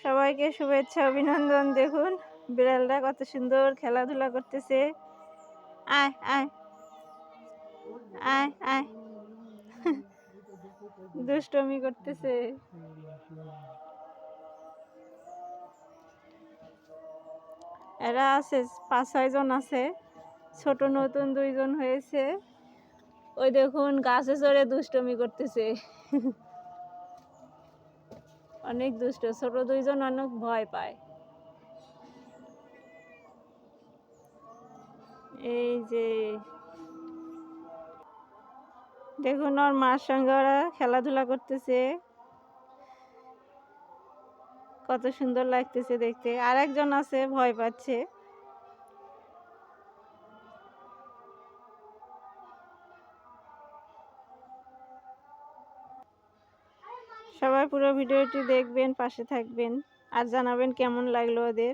সবাইকে শুভেচ্ছা অভিনন্দন। দেখুন বিড়ালটা কত সুন্দর খেলাধুলা করতেছে। আয় আয় আয় আয় দুষ্টমি করতেছে। এরা আছে ৫-৬ জন আছে, ছোট নতুন ২ জন হয়েছে। ওই দেখুন গাছে চড়ে দুষ্টমি করতেছে। অনেক দুষ্ট, ছোট ২ জন অনেক ভয় পায়। এই যে দেখুন ওর মার সঙ্গে ওরা খেলাধুলা করতেছে, কত সুন্দর লাগতেছে দেখতে। আর একজন আছে ভয় পাচ্ছে। সবাই পুরো ভিডিওটি দেখবেন, পাশে থাকবেন আর জানাবেন কেমন লাগলো ওদের।